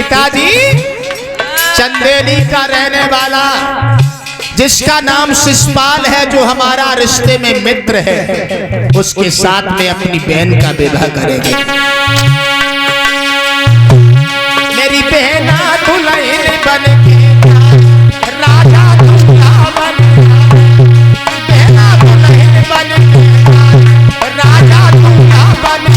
पिताजी चंदेली का रहने वाला जिसका नाम शिषपाल है, जो हमारा रिश्ते में मित्र है, उसके साथ में अपनी बहन का विवाह करेंगे। मेरी बहना दुल्हन बन के राजा दूल्हा बन, बहना दुल्हन बन के राजा दूल्हा बन।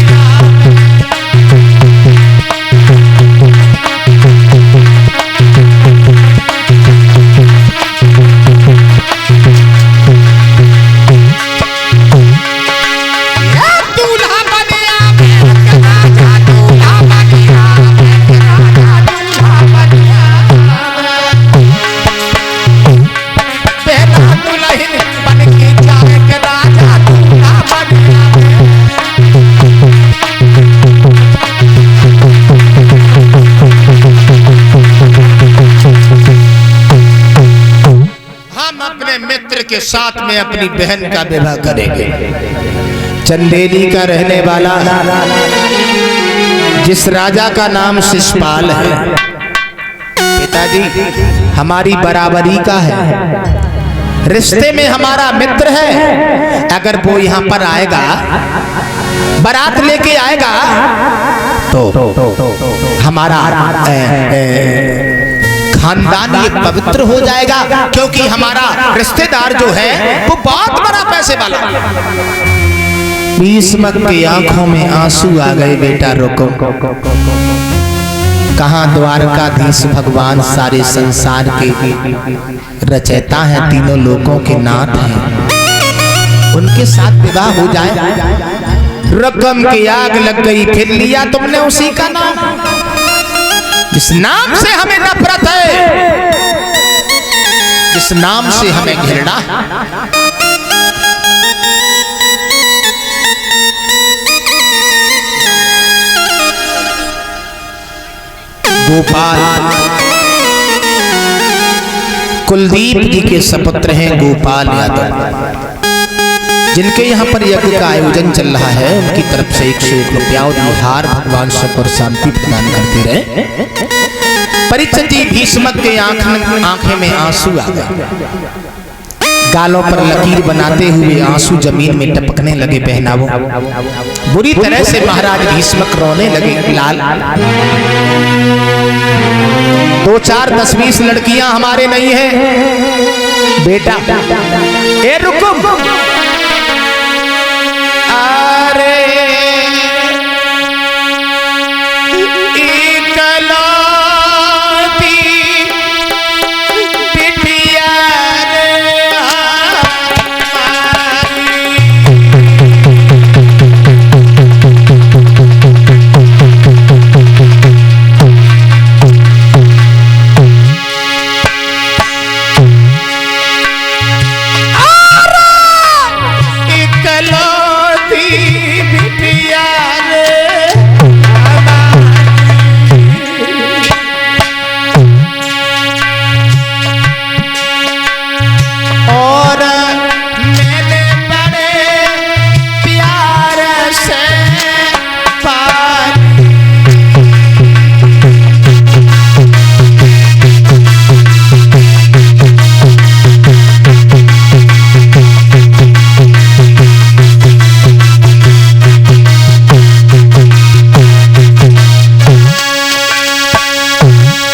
के साथ में अपनी बहन का विवाह करेंगे। चंदेली का रहने वाला जिस राजा का नाम शिषपाल है, पिताजी हमारी बराबरी का है, रिश्ते में हमारा मित्र है। अगर वो यहाँ पर आएगा, बारात लेके आएगा, तो हमारा खानदान ये पवित्र हो जाएगा, क्योंकि हमारा रिश्तेदार जो है वो बहुत बड़ा पैसे वाला। भीष्म की आंखों में आंसू आ गए। बेटा रुको, कहाँ द्वारकाधीश भगवान सारे संसार के रचयिता हैं, तीनों लोकों के नाथ हैं, उनके साथ विवाह हो जाए। रकम की आग लग गई, फिर लिया तुमने उसी का नाम जिस नाम से हमें नफरत है, जिस नाम से हमें घृणा। गोपाल कुलदीप जी के सपुत्र हैं गोपाल यादव, जिनके यहाँ पर यज्ञ का आयोजन चल रहा है। उनकी तरफ से 101 रुपया और हार भगवान सुख और शांति प्रदान करते रहे। परीक्षित जी भीष्म के आंखें में आंसू आ गए, गालों पर लकीर बनाते हुए आंसू जमीन में टपकने लगे। पहनावो बुरी तरह से महाराज भीष्म रोने लगे। लाल 2 4 10 20 लड़कियां हमारे नहीं है बेटा। ए रुको,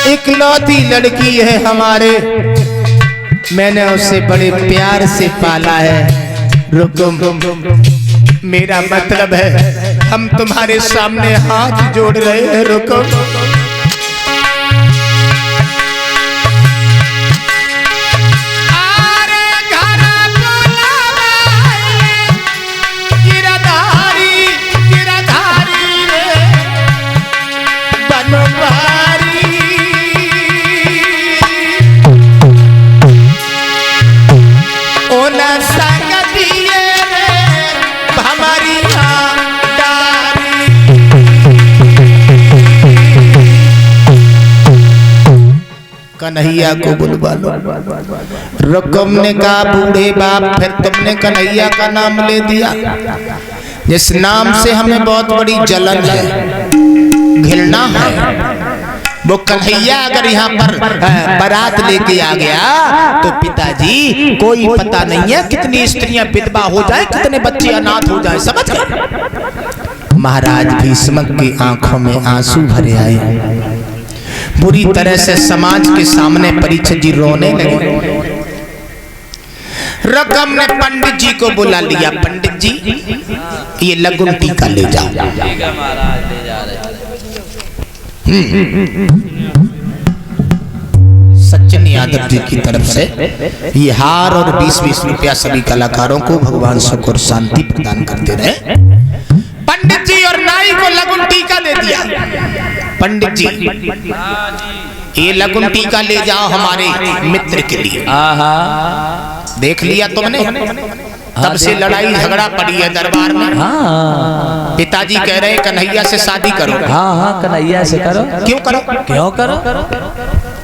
इकलौती लड़की है हमारे, मैंने उसे बड़े प्यार से पाला है। रुको, मेरा मतलब है हम तुम्हारे सामने हाथ जोड़ रहे हैं। रुको, कन्हैया को बुलवा लो। रकम ने कहा बूढ़े बाप, फिर तुमने कन्हैया का नाम ले दिया, जिस नाम से हमें बहुत बड़ी जलन है, घृणा है। वो कन्हैया अगर यहाँ पर बारात लेके आ गया तो पिताजी कोई पता नहीं है कितनी स्त्रियां विधवा हो जाए, कितने बच्चे अनाथ हो जाए, समझ गए। महाराज भीष्मक की आंखों में आंसू भरे आए, बुरी तरह से समाज के सामने परीक्षित जी रोने लगे। रकम ने पंडित जी को बुला लिया, पंडित जी ये लघुन टीका ले जाओ। सचिन यादव जी की तरफ से ये हार और 20-20 रुपया सभी कलाकारों को भगवान सुख और शांति प्रदान करते रहे। पंडित जी और नाई को लघुन टीका दे दिया। पंडित जी ये लघुन टीका ले जाओ हमारे मित्र के लिए। देख लिया तुमने, तब से लड़ाई झगड़ा पड़ी है दरबार में। पिताजी कह रहे हैं कन्हैया से शादी करो। हाँ कन्हैया से करो। क्यों करो? क्यों करो?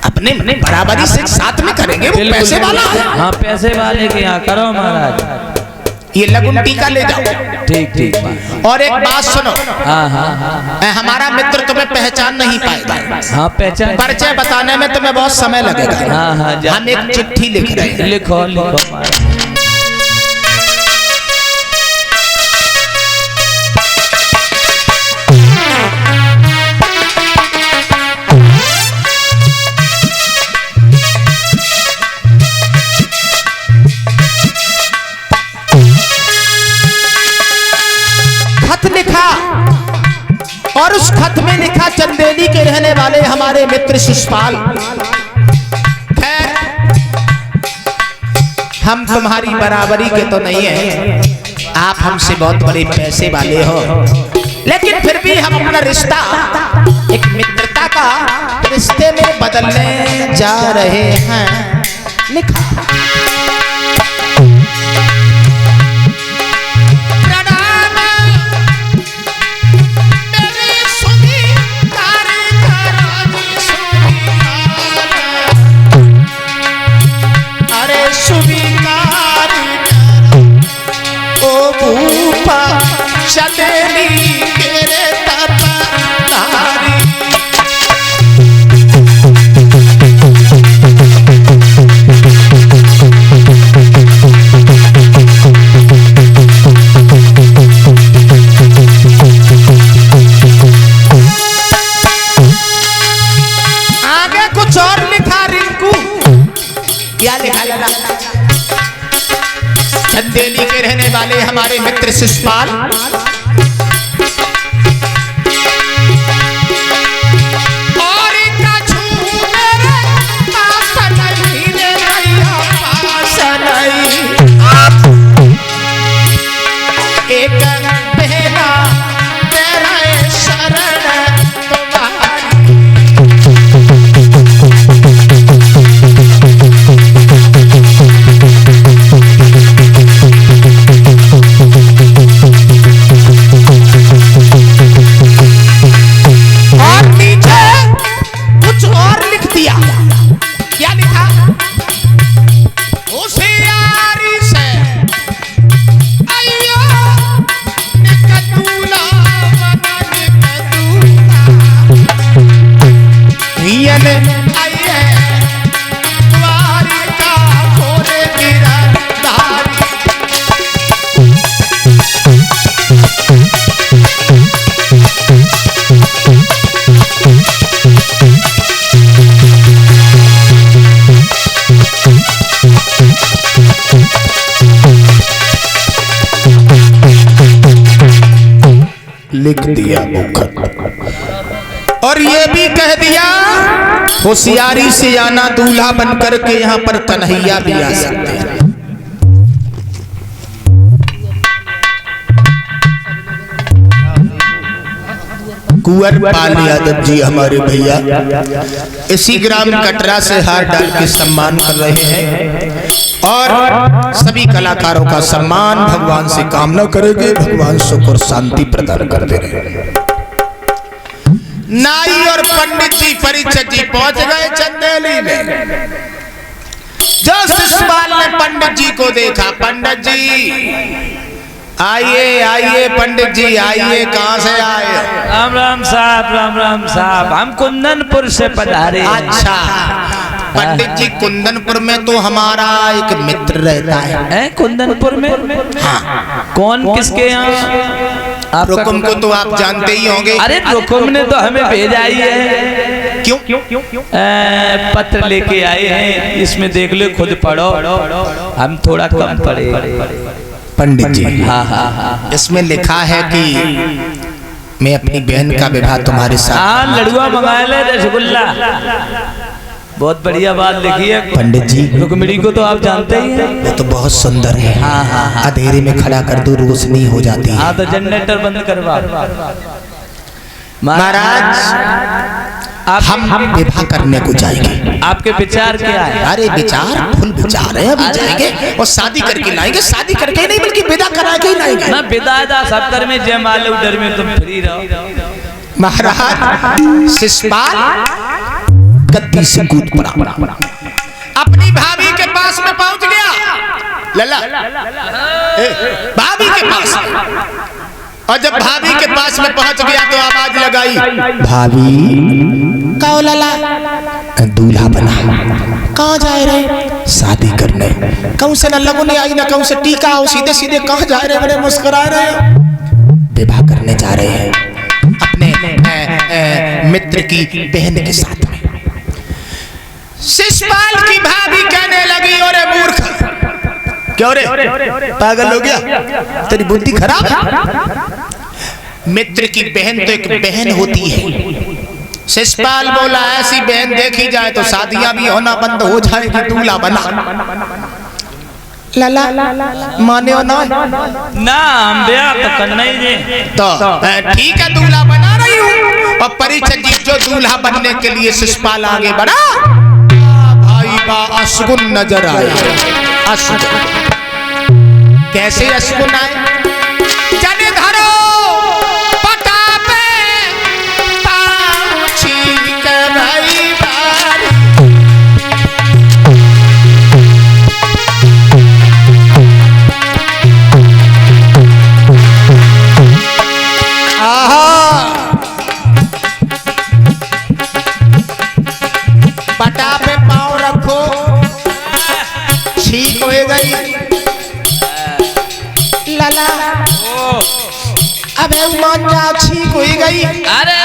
अपने बराबरी से साथ में करेंगे, वो पैसे वाला है। हाँ पैसे वाले के यहाँ करो महाराज। ये लघुन टीका ले जाओ। ठीक ठीक। और एक बात सुनो, हाँ हमारा मित्र तुम्हें पहचान नहीं पाएगा। हाँ पहचान, परिचय बताने में तुम्हें बहुत समय लगेगा। हाँ हम एक चिट्ठी लिख रहे हैं। लिखो लिखो। लिखा और उस खत में लिखा चंदेली के रहने वाले हमारे मित्र शिषपाल, हम तुम्हारी बराबरी के तो नहीं है, आप हमसे बहुत बड़े पैसे वाले हो, लेकिन फिर भी हम अपना रिश्ता एक मित्रता का रिश्ते में बदलने जा रहे हैं। लिखा चंदेली के तारी। आगे कुछ और लिखा रिंकू, क्या लिखा लगा? चंदेली के रहने वाले हमारे मित्र शिषपाल, और इनका छू मेरे पास नहीं रे भैया, पास नहीं। एक पहला तेरा शरण तुम्हारी। लिख दिया वो खत और ये भी कह दिया होशियारी से आना, दूल्हा बनकर के यहाँ पर कन्हैया भी आ सकते हैं। कुंवर पाल यादव जी हमारे भैया इसी ग्राम कटरा से हार डाल के सम्मान कर रहे हैं और सभी कलाकारों का सम्मान भगवान से कामना करेंगे, भगवान सुख और शांति प्रदान करते रहे। नाई और पंडित जी परिचय जी पहुंच गए चंदेली में। जो शिषपाल ने पंडित जी को देखा, पंडित जी आइए आइए पंडित जी आइए, कहाँ से आए? राम राम साहब, हम कुंदनपुर से पधारे हैं। अच्छा पंडित जी, कुंदनपुर में तो हमारा एक मित्र रहता है। कुंदनपुर में? हाँ। कौन, किसके यहाँ? रुकुम को तो आप जानते ही होंगे। अरे रुकुम ने तो हमें भेजा ही है। क्यों? पत्र लेके आए हैं, इसमें देख लो, खुद पढ़ो। हम थोड़ा कम पढ़े पंडित जी। हाँ। इसमें लिखा है कि मैं अपनी बहन का विवाह तुम्हारे साथ। हाँ, लड़ुआ मंगाए ले, रसगुल्ला। बहुत बढ़िया बात लिखी है पंडित जी। रुक्मिणी को तो आप जानते ही हैं। वो तो बहुत सुंदर है। हाँ। अंधेरे में खड़ा कर दो, रोशनी हो जाती है। हाँ, तो जनरेटर बंद करवा। महाराज हम विवाह करने को जाएंगे। आपके विचार क्या है? अरे विचार फुल विचार है। अभी जाएंगे और शादी करके लाएंगे। शादी करके नहीं बल्कि विदा करा के ही लाएंगे। ना विदा सब कर में जयमाल उधर में तुम फ्री रहो। महाराज शिषपाल गद्दी से कूद पड़ा, अपनी भाभी के पास में पहुंच गया। लल्ला भाभी के पास, और जब भाभी के पास में पहुंच गया तो आवाज लगाई, भाभी कहो लला, दूल्हा बना। कहाँ जाए रहे? शादी करने। कहूँ से न लगने आई ना कहूँ से टीका हो, सीधे सीधे कहाँ जा रहे? बड़े मुस्कुरा रहे हो। विवाह करने जा रहे हैं अपने मित्र की बहन के साथ में। शिषपाल की भाभी कहने लगी, अरे मूर्ख, क्यों रे पागल हो गया, तेरी बुद्धि खराब है। मित्र की बहन तो एक बहन होती है। शिषपाल बोला, ऐसी बहन देखी जाए तो शादियां भी होना बंद हो जाएगी, दूल्हा बना। लला माने हो ना? हम ब्याह तो करना ही है। तो ठीक है, दूल्हा बना रही हूँ। और परिचय जी जो दूल्हा बनने के लिए शिषपाल आगे बढ़ा, भाई बा अशगुन नजर आए। अशगुन कैसे अशगुन आए? जने धरो पटा पे पाछी के भाई बारी। पटा पे पाँव रखो, ठीक हो गई। लला अबे मान जा, ठीक हो गई। अरे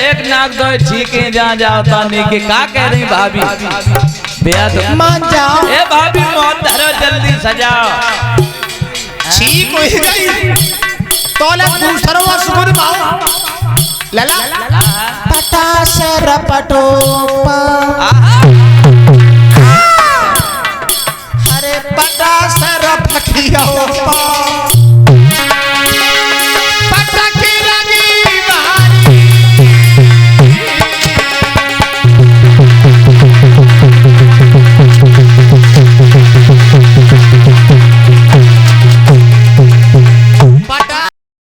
एक नाक दो ठीक है, जहाँ जाओ ताने के का कह रही भाभी? ब्याह तो मान जाओ। ए भाभी मौत धरो, जल्दी सजाओ। ठीक हो गई। तोले दूसरो असुर बाओ। लला पटा से रपटो पा।